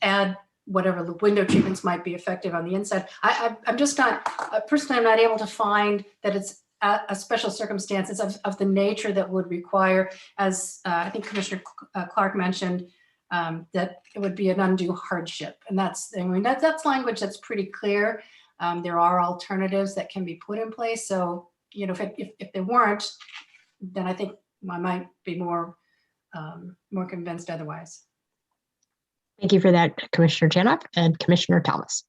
add whatever the window treatments might be effective on the inside. I'm just not, personally, I'm not able to find that it's a special circumstances of the nature that would require, as I think Commissioner Clark mentioned, that it would be an undue hardship. And that's language that's pretty clear. There are alternatives that can be put in place. So, you know, if they weren't, then I think I might be more convinced otherwise. Thank you for that, Commissioner Janoff. And Commissioner Thomas.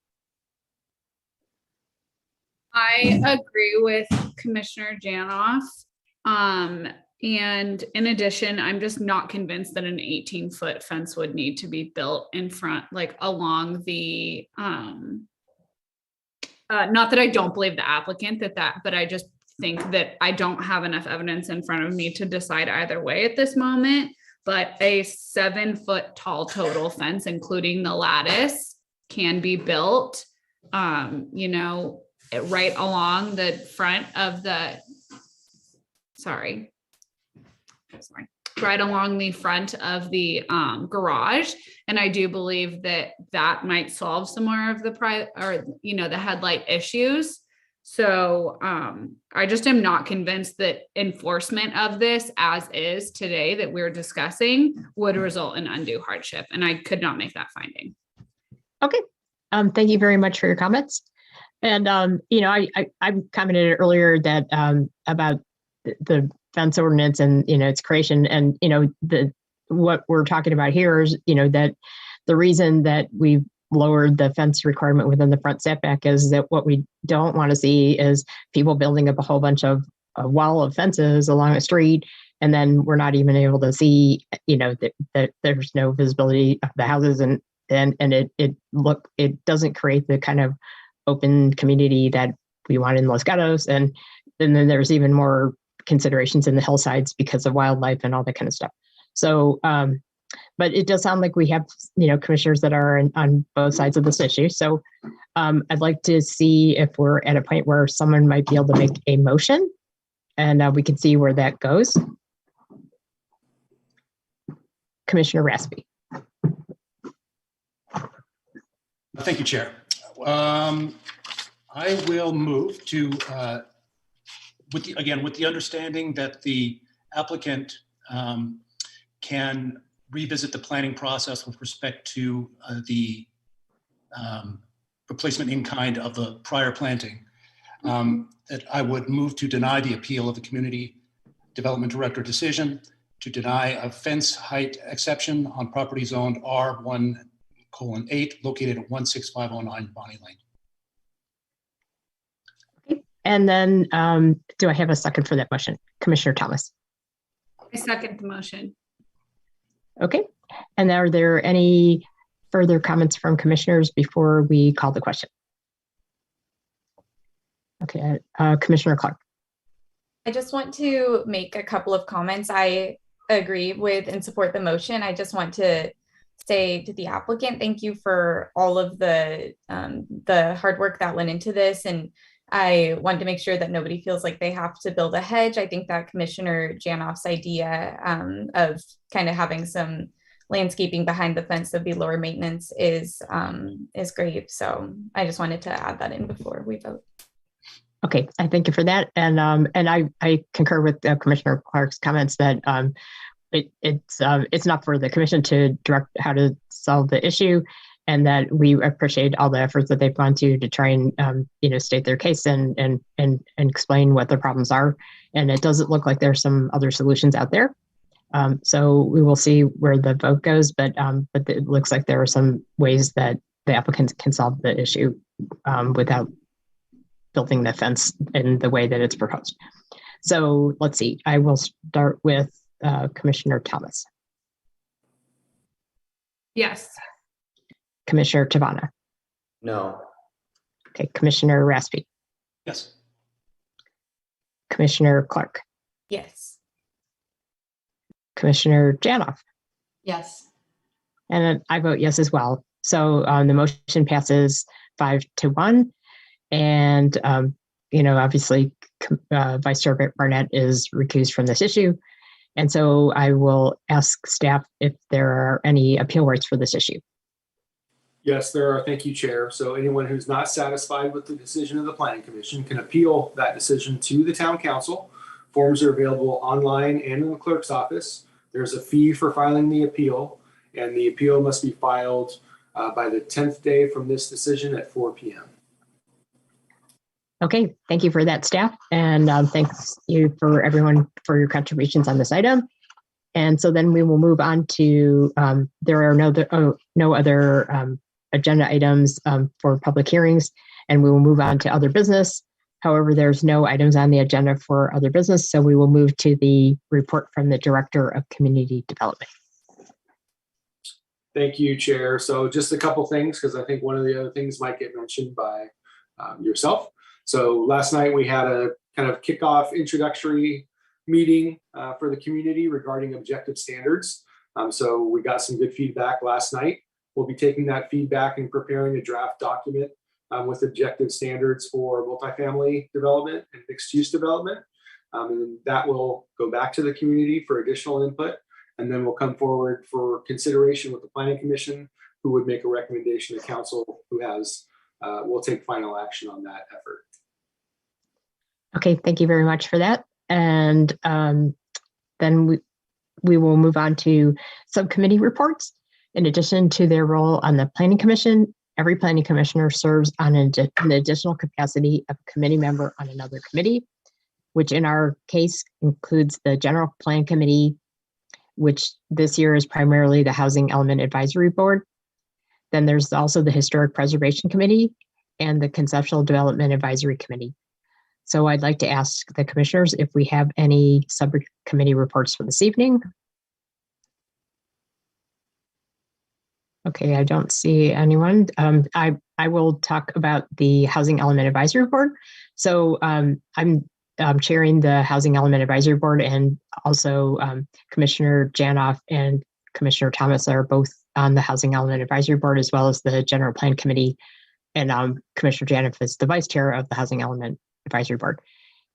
I agree with Commissioner Janoff. And in addition, I'm just not convinced that an 18-foot fence would need to be built in front, like along the, not that I don't believe the applicant but I just think that I don't have enough evidence in front of me to decide either way at this moment. But a 7-foot tall total fence, including the lattice, can be built, you know, right along the front of the, right along the front of the garage. And I do believe that might solve some more of the the headlight issues. So I just am not convinced that enforcement of this as is today that we're discussing would result in undue hardship. And I could not make that finding. Okay. Thank you very much for your comments. And, you know, I commented earlier that about the fence ordinance and, you know, its creation, and, you know, what we're talking about here is, you know, that the reason that we've lowered the fence requirement within the front setback is that what we don't want to see is people building up a whole bunch of a wall of fences along a street, and then we're not even able to see, you know, that there's no visibility of the houses, and it doesn't create the kind of open community that we want in Los Gatos, and then there's even more considerations in the hillsides because of wildlife and all that kind of stuff. So but it does sound like we have, you know, commissioners that are on both sides of this issue. So I'd like to see if we're at a point where someone might be able to make a motion, and we can see where that goes. Commissioner Raspy. Thank you, Chair. I will move to, with the understanding that the applicant can revisit the planning process with respect to the replacement in kind of the prior planting, that I would move to deny the appeal of the Community Development Director decision to deny a fence height exception on property zoned R1:8 located at 16509 Bonnie Lane. Okay. And then do I have a second for that motion? Commissioner Thomas. I second the motion. Okay. And are there any further comments from commissioners before we call the question? Okay, Commissioner Clark. I just want to make a couple of comments. I agree with and support the motion. I just want to say to the applicant, thank you for all of the hard work that went into this, and I want to make sure that nobody feels like they have to build a hedge. I think that Commissioner Janoff's idea of kind of having some landscaping behind the fence that would be lower maintenance is great. So I just wanted to add that in before we vote. Okay, I thank you for that. And I concur with Commissioner Clark's comments that it's not for the commission to direct how to solve the issue, and that we appreciate all the efforts that they've gone to try and state their case and explain what the problems are. And it doesn't look like there's some other solutions out there. So we will see where the vote goes, but it looks like there are some ways that the applicants can solve the issue without building the fence in the way that it's proposed. So let's see, I will start with Commissioner Thomas. Yes. Commissioner Tavana. No. Okay, Commissioner Raspy. Yes. Commissioner Clark. Yes. Commissioner Janoff. Yes. And I vote yes as well. So the motion passes 5-1. And, obviously Vice Chair Barnett is recused from this issue. And so I will ask staff if there are any appeal rights for this issue. Yes, there are. Thank you, Chair. So anyone who's not satisfied with the decision of the Planning Commission can appeal that decision to the Town Council. Forms are available online and in the clerk's office. There's a fee for filing the appeal, and the appeal must be filed by the 10th day from this decision at 4 p.m. Okay, thank you for that, staff. And thanks you for everyone for your contributions on this item. And so then we will move on to, there are no other agenda items for public hearings, and we will move on to other business. However, there's no items on the agenda for other business, so we will move to the report from the Director of Community Development. Thank you, Chair. So just a couple things, because I think one of the other things might get mentioned by yourself. So last night we had a kind of kickoff introductory meeting for the community regarding objective standards. So we got some good feedback last night. We'll be taking that feedback and preparing a draft document with objective standards for multifamily development and mixed use development. And that will go back to the community for additional input. And then we'll come forward for consideration with the Planning Commission, who would make a recommendation to council, who will take final action on that effort. Okay, thank you very much for that. And then we will move on to subcommittee reports. In addition to their role on the Planning Commission, every planning commissioner serves on an additional capacity of a committee member on another committee, which in our case includes the General Plan Committee, which this year is primarily the Housing Element Advisory Board. Then there's also the Historic Preservation Committee and the Conceptual Development Advisory Committee. So I'd like to ask the commissioners if we have any subcommittee reports for this evening. Okay, I don't see anyone. I will talk about the Housing Element Advisory Board. So I'm chairing the Housing Element Advisory Board, and also Commissioner Janoff and Commissioner Thomas are both on the Housing Element Advisory Board, as well as the General Plan Committee. And Commissioner Janoff is the vice chair of the Housing Element Advisory Board.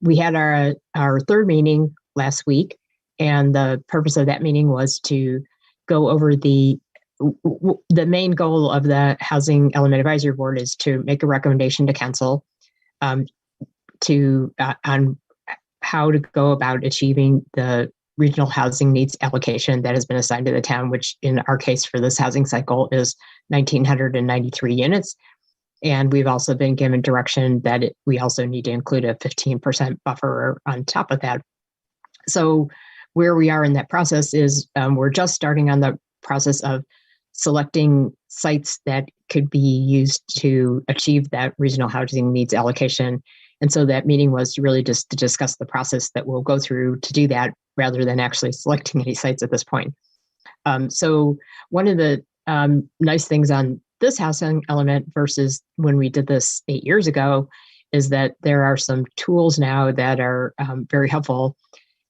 We had our third meeting last week, and the purpose of that meeting was to go over the main goal of the Housing Element Advisory Board is to make a recommendation to council on how to go about achieving the regional housing needs allocation that has been assigned to the town, which in our case for this housing cycle is 1,993 units. And we've also been given direction that we also need to include a 15% buffer on top of that. So where we are in that process is we're just starting on the process of selecting sites that could be used to achieve that regional housing needs allocation. And so that meeting was really just to discuss the process that we'll go through to do that, rather than actually selecting any sites at this point. So one of the nice things on this housing element versus when we did this 8 years ago is that there are some tools now that are very helpful.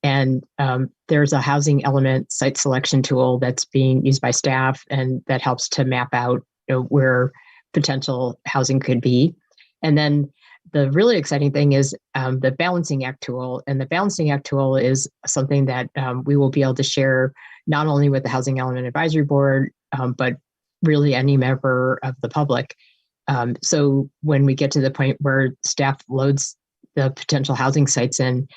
And there's a housing element site selection tool that's being used by staff, and that helps to map out where potential housing could be. And then the really exciting thing is the balancing act tool. And the balancing act tool is something that we will be able to share not only with the Housing Element Advisory Board, but really any member of the public. So when we get to the point where staff loads the potential housing sites in,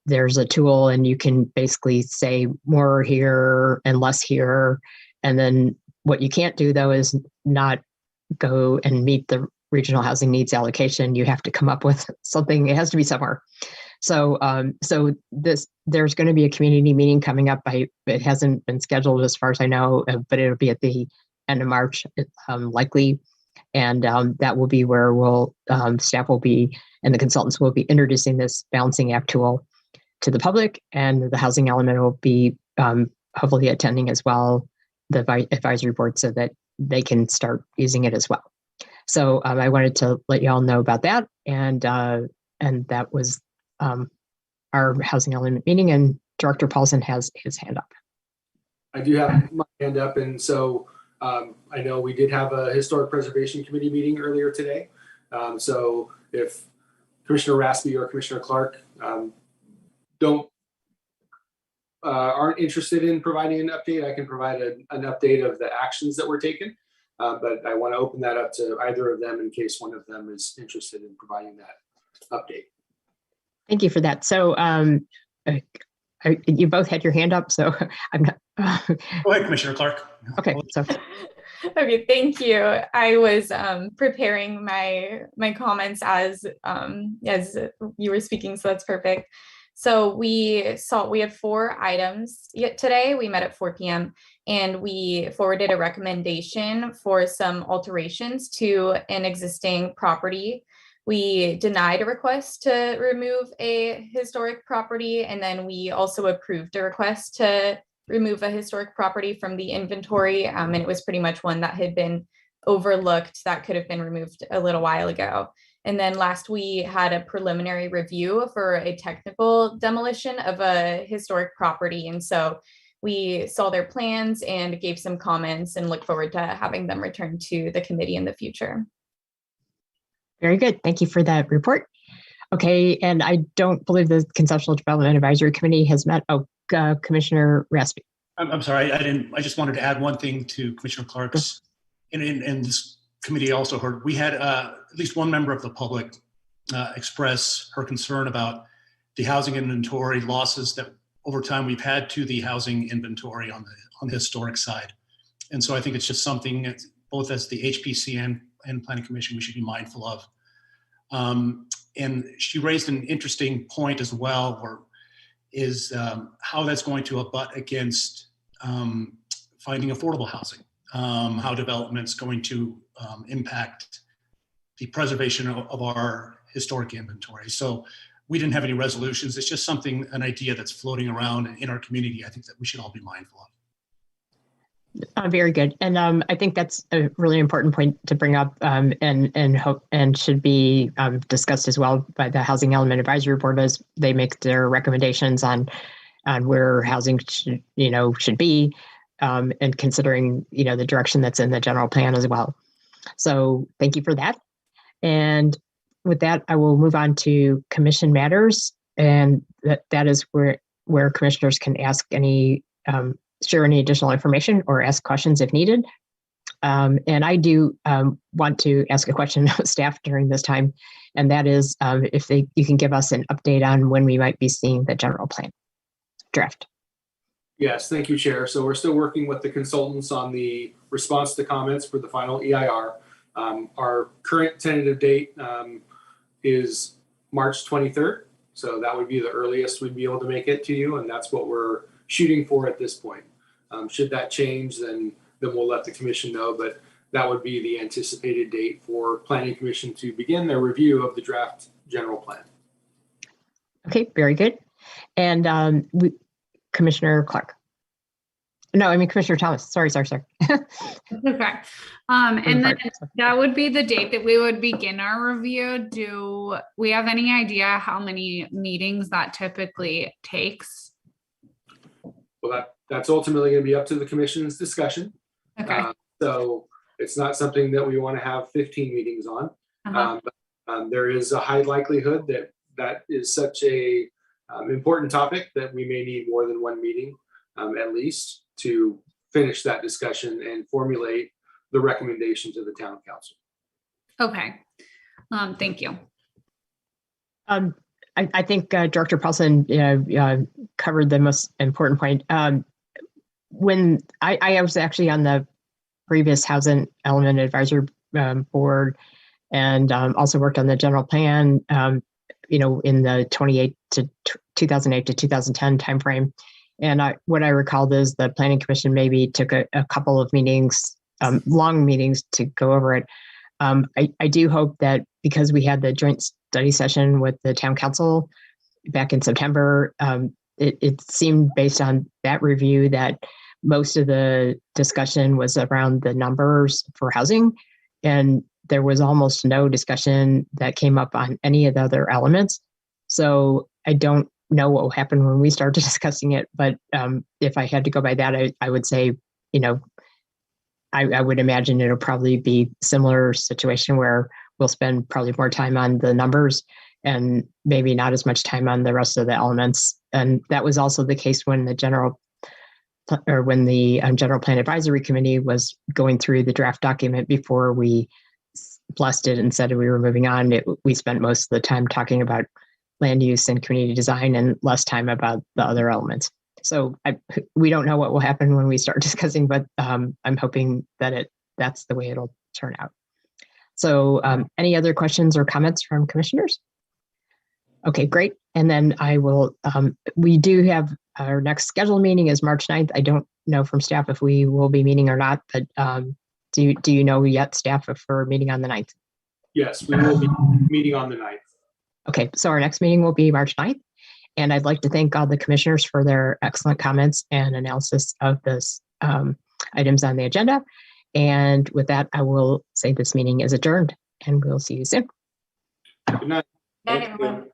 there's a tool and you can basically say more here and less here. And then what you can't do though is not go and meet the regional housing needs allocation. You have to come up with something. It has to be somewhere. So there's going to be a community meeting coming up. It hasn't been scheduled as far as I know, but it'll be at the end of March, likely. And that will be where staff will be and the consultants will be introducing this balancing act tool to the public, and the housing element will be hopefully attending as well, the advisory board, so that they can start using it as well. So I wanted to let you all know about that, and that was our housing element meeting. And Director Paulson has his hand up. I do have my hand up, and so I know we did have a historic preservation committee meeting earlier today. So if Commissioner Raspy or Commissioner Clark aren't interested in providing an update, I can provide an update of the actions that were taken. But I want to open that up to either of them in case one of them is interested in providing that update. Thank you for that. So you both had your hand up, so I'm not. Go ahead, Commissioner Clark. Okay. So. Okay, thank you. I was preparing my comments as you were speaking, so that's perfect. So we had 4 items today. We met at 4 p.m. and we forwarded a recommendation for some alterations to an existing property. We denied a request to remove a historic property, and then we also approved a request to remove a historic property from the inventory. And it was pretty much one that had been overlooked that could have been removed a little while ago. And then last, we had a preliminary review for a technical demolition of a historic property. And so we saw their plans and gave some comments and look forward to having them return to the committee in the future. Very good. Thank you for that report. Okay, and I don't believe the Conceptual Development Advisory Committee has met. Oh, Commissioner Raspy. I'm sorry, I didn't. I just wanted to add one thing to Commissioner Clark's. And this committee also heard, we had at least one member of the public express her concern about the housing inventory losses that over time we've had to the housing inventory on the historic side. And so I think it's just something that both as the HPC and Planning Commission we should be mindful of. And she raised an interesting point as well, is how that's going to abut against finding affordable housing, how development's going to impact the preservation of our historic inventory. So we didn't have any resolutions. It's just an idea that's floating around in our community. I think that we should all be mindful of. Very good. And I think that's a really important point to bring up and should be discussed as well by the Housing Element Advisory Board as they make their recommendations on where housing should be and considering, the direction that's in the general plan as well. So thank you for that. And with that, I will move on to commission matters. And that is where commissioners can ask share any additional information or ask questions if needed. And I do want to ask a question of staff during this time, and that is if you can give us an update on when we might be seeing the general plan draft. Yes, thank you, Chair. So we're still working with the consultants on the response to comments for the final EIR. Our current tentative date is March 23rd. So that would be the earliest we'd be able to make it to you, and that's what we're shooting for at this point. Should that change, then we'll let the commission know, but that would be the anticipated date for Planning Commission to begin their review of the draft general plan. Okay, very good. And Commissioner Clark. No, I mean Commissioner Thomas. Sorry. Okay. And then that would be the date that we would begin our review. Do we have any idea how many meetings that typically takes? Well, that's ultimately going to be up to the commission's discussion. Okay. So it's not something that we want to have 15 meetings on. But There is a high likelihood that that is such a important topic that we may need more than one meeting at least to finish that discussion and formulate the recommendation to the town council. Okay. Thank you. I think Director Paulson covered the most important point. When I was actually on the previous Housing Element Advisory Board and also worked on the general plan, in the 2008 to 2010 timeframe. And what I recalled is the Planning Commission maybe took a couple of meetings, long meetings to go over it. I do hope that because we had the joint study session with the town council back in September, it seemed based on that review that most of the discussion was around the numbers for housing. And there was almost no discussion that came up on any of the other elements. So I don't know what will happen when we start discussing it. But if I had to go by that, I would say, I would imagine it'll probably be similar situation where we'll spend probably more time on the numbers and maybe not as much time on the rest of the elements. And that was also the case when the General Plan Advisory Committee was going through the draft document before we blessed it and said we were moving on. We spent most of the time talking about land use and community design and less time about the other elements. So we don't know what will happen when we start discussing, but I'm hoping that that's the way it'll turn out. So any other questions or comments from commissioners? Okay, great. And then I will, we do have our next scheduled meeting is March 9th. I don't know from staff if we will be meeting or not, but do you know yet, staff, if we're meeting on the 9th? Yes, we will be meeting on the 9th. Okay, so our next meeting will be March 9th. And I'd like to thank all the commissioners for their excellent comments and analysis of this items on the agenda. And with that, I will say this meeting is adjourned and we'll see you soon. Good night. Night, everyone.